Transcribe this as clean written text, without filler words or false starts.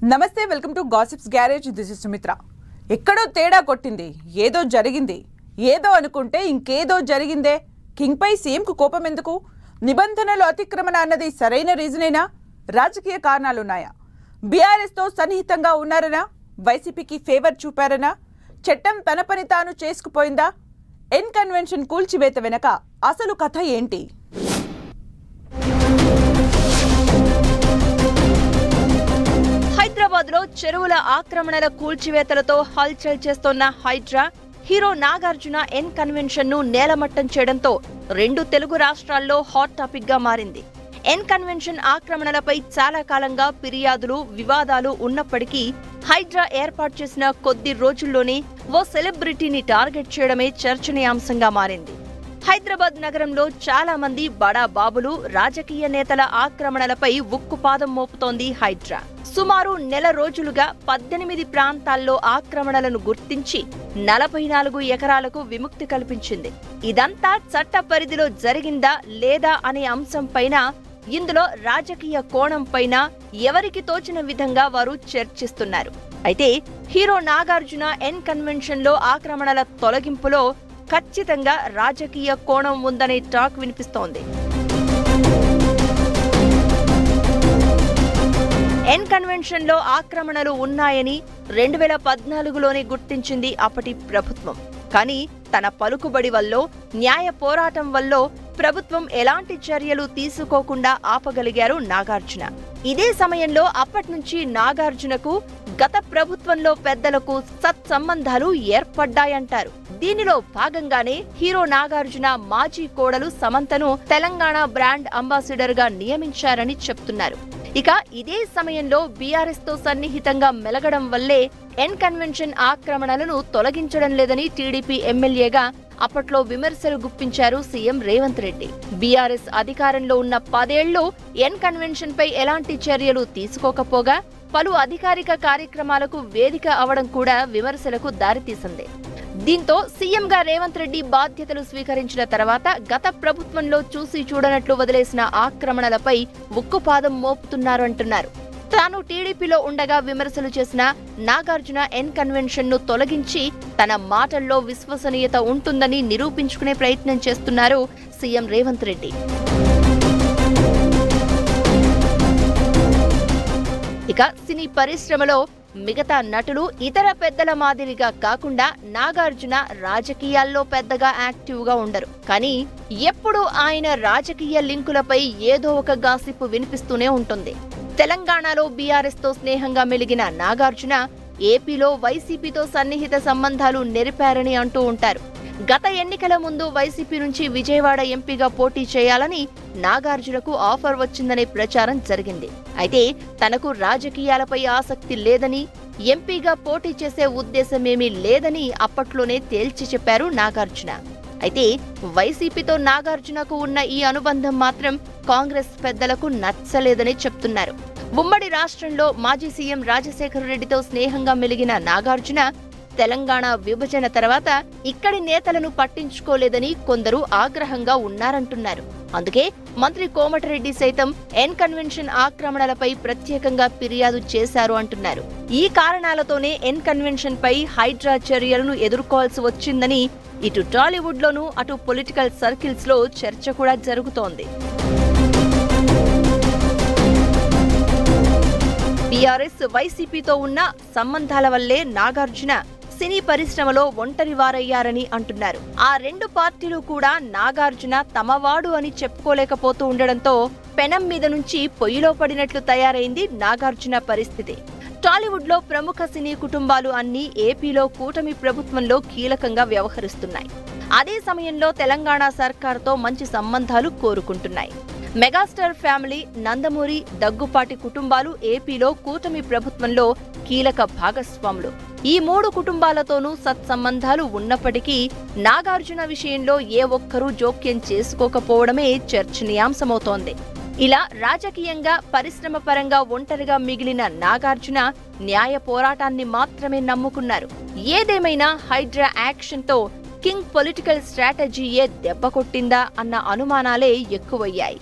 నమస్తే welcome to gossips garage this is Sumitra. ఎక్కడో తేడా కొట్టింది, ఏదో జరిగింది, ఏదో అనుకుంటే ఇంకేదో జరిగిందే. కింగ్ పై సీఎం కు కోపం ఎందుకు? నిబంధనలు అతిక్రమణ అన్నది సరైన రీజనేనా? రాజకీయ కారణాలున్నాయా? బీఆర్ఎస్ తో సన్నిహితంగా ఉన్నారనా? వైసీపీకి ఫేవర్ చూపారనా? చట్టం తన పని తాను చేసుకుపోయిందా? ఎన్ కన్వెన్షన్ కూల్చివేత వెనక అసలు కథ ఏంటి? హైదరాబాద్ లో చెరువుల ఆక్రమణల కూల్చివేతలతో హల్చల్ చేస్తోన్న HYDRAA hero Nagarjuna N convention ను నేలమట్టం చేయడంతో రెండు తెలుగు రాష్ట్రాల్లో హాట్ టాపిక్ గా మారింది. ఎన్ కన్వెన్షన్ ఆక్రమణలపై చాలా కాలంగా ఫిర్యాదులు, వివాదాలు ఉన్నప్పటికీ హైడ్రా ఏర్పాటు చేసిన కొద్ది రోజుల్లోనే ఓ సెలబ్రిటీని టార్గెట్ చేయడమే చర్చనీయాంశంగా మారింది. హైదరాబాద్ నగరంలో చాలా మంది బడా బాబులు, రాజకీయ నేతల ఆక్రమణలపై ఉక్కుపాదం మోపుతోంది హైడ్రా. సుమారు నెల రోజులుగా 18 ప్రాంతాల్లో ఆక్రమణలను గుర్తించి 44 ఎకరాలకు విముక్తి కల్పించింది. ఇదంతా చట్ట పరిధిలో జరిగిందా లేదా అనే అంశంపైన, ఇందులో రాజకీయ కోణంపైన ఎవరికి తోచిన విధంగా వారు చర్చిస్తున్నారు. అయితే హీరో నాగార్జున ఎన్ కన్వెన్షన్ లో ఆక్రమణల తొలగింపులో ఖచ్చితంగా రాజకీయ కోణం ఉందనే టాక్ వినిపిస్తోంది. ఎన్ కన్వెన్షన్ లో ఆక్రమణలు ఉన్నాయని 2014లోనే గుర్తించింది అప్పటి ప్రభుత్వం. కానీ తన పలుకుబడి వల్లో, న్యాయ పోరాటం వల్లో ప్రభుత్వం ఎలాంటి చర్యలు తీసుకోకుండా ఆపగలిగారు నాగార్జున. ఇదే సమయంలో అప్పట్నుంచి నాగార్జునకు గత ప్రభుత్వంలో పెద్దలకు సత్సంబంధాలు ఏర్పడ్డాయంటారు. దీనిలో భాగంగానే హీరో నాగార్జున మాజీ కోడలు సమంతను తెలంగాణ బ్రాండ్ అంబాసిడర్ గా నియమించారని చెప్తున్నారు. ఇక ఇదే సమయంలో బీఆర్ఎస్ తో సన్నిహితంగా మెలగడం వల్లే ఎన్ కన్వెన్షన్ ఆక్రమణలను తొలగించడం లేదని టీడీపీ ఎమ్మెల్యేగా అప్పట్లో విమర్శలు గుప్పించారు సీఎం రేవంత్ రెడ్డి. బీఆర్ఎస్ అధికారంలో ఉన్న 10 ఏళ్లు ఎన్ కన్వెన్షన్ పై ఎలాంటి చర్యలు తీసుకోకపోగా పలు అధికారిక కార్యక్రమాలకు వేదిక అవడం కూడా విమర్శలకు దారితీసింది. దీంతో సీఎంగా రేవంత్ రెడ్డి బాధ్యతలు స్వీకరించిన తర్వాత గత ప్రభుత్వంలో చూసి చూడనట్లు వదిలేసిన ఆక్రమణలపై ఉక్కుపాదం మోపుతున్నారు అంటున్నారు. తాను టీడీపీలో ఉండగా విమర్శలు చేసిన నాగార్జున ఎన్ కన్వెన్షన్ ను తొలగించి తన మాటల్లో విశ్వసనీయత ఉంటుందని నిరూపించుకునే ప్రయత్నం చేస్తున్నారు సీఎం రేవంత్ రెడ్డి. ఇక సినీ పరిశ్రమలో మిగతా నటులు, ఇతర పెద్దల మాదిరిగా కాకుండా నాగార్జున రాజకీయాల్లో పెద్దగా యాక్టివ్ గా ఉండరు. కానీ ఎప్పుడూ ఆయన రాజకీయ లింకులపై ఏదో ఒక గాసిప్ వినిపిస్తూనే ఉంటుంది. తెలంగాణలో బీఆర్ఎస్ తో స్నేహంగా మెలిగిన నాగార్జున ఏపీలో వైసీపీతో సన్నిహిత సంబంధాలు నెరిపారని అంటూ ఉంటారు. గత ఎన్నికల ముందు వైసీపీ నుంచి విజయవాడ ఎంపీగా పోటీ చేయాలని నాగార్జునకు ఆఫర్ వచ్చిందనే ప్రచారం జరిగింది. అయితే తనకు రాజకీయాలపై ఆసక్తి లేదని, ఎంపీగా పోటీ చేసే ఉద్దేశమేమీ లేదని అప్పట్లోనే తేల్చి చెప్పారు నాగార్జున. అయితే వైసీపీతో నాగార్జునకు ఉన్న ఈ అనుబంధం మాత్రం కాంగ్రెస్ పెద్దలకు నచ్చలేదని చెప్తున్నారు. ఉమ్మడి రాష్ట్రంలో మాజీ సీఎం రాజశేఖర రెడ్డితో స్నేహంగా మెలిగిన నాగార్జున తెలంగాణ విభజన తర్వాత ఇక్కడి నేతలను పట్టించుకోలేదని కొందరు ఆగ్రహంగా ఉన్నారంటున్నారు. అందుకే మంత్రి కోమటిరెడ్డి సైతం ఎన్ కన్వెన్షన్ ఆక్రమణలపై ప్రత్యేకంగా ఫిర్యాదు చేశారు అంటున్నారు. ఈ కారణాలతోనే ఎన్ కన్వెన్షన్ పై హైడ్రా చర్యలను ఎదుర్కోవాల్సి వచ్చిందని ఇటు టాలీవుడ్ లోనూ అటు పొలిటికల్ సర్కిల్స్ లో చర్చ కూడా జరుగుతోంది. బీఆర్ఎస్ వైసీపీతో ఉన్న సంబంధాల వల్లే నాగార్జున సినీ పరిశ్రమలో ఒంటరివారయ్యారని అంటున్నారు. ఆ రెండు పార్టీలు కూడా నాగార్జున తమవాడు అని చెప్పుకోలేకపోతూ ఉండడంతో పెనం మీద నుంచి పొయ్యిలో పడినట్లు తయారైంది నాగార్జున పరిస్థితి. టాలీవుడ్ లో ప్రముఖ సినీ కుటుంబాలు అన్నీ ఏపీలో కూటమి ప్రభుత్వంలో కీలకంగా వ్యవహరిస్తున్నాయి. అదే సమయంలో తెలంగాణ సర్కారుతో మంచి సంబంధాలు కోరుకుంటున్నాయి. మెగాస్టార్ ఫ్యామిలీ, నందమూరి, దగ్గుపాటి కుటుంబాలు ఏపీలో కూటమి ప్రభుత్వంలో కీలక భాగస్వాములు. ఈ 3 కుటుంబాలతోనూ సత్సంబంధాలు ఉన్నప్పటికీ నాగార్జున విషయంలో ఏ ఒక్కరూ జోక్యం చేసుకోకపోవడమే చర్చనీయాంశమవుతోంది. ఇలా రాజకీయంగా, పరిశ్రమ పరంగా ఒంటరిగా మిగిలిన నాగార్జున న్యాయ పోరాటాన్ని మాత్రమే నమ్ముకున్నారు. ఏదేమైనా హైడ్రా యాక్షన్ తో కింగ్ పొలిటికల్ స్ట్రాటజీయే దెబ్బకొట్టిందా అన్న అనుమానాలే ఎక్కువయ్యాయి.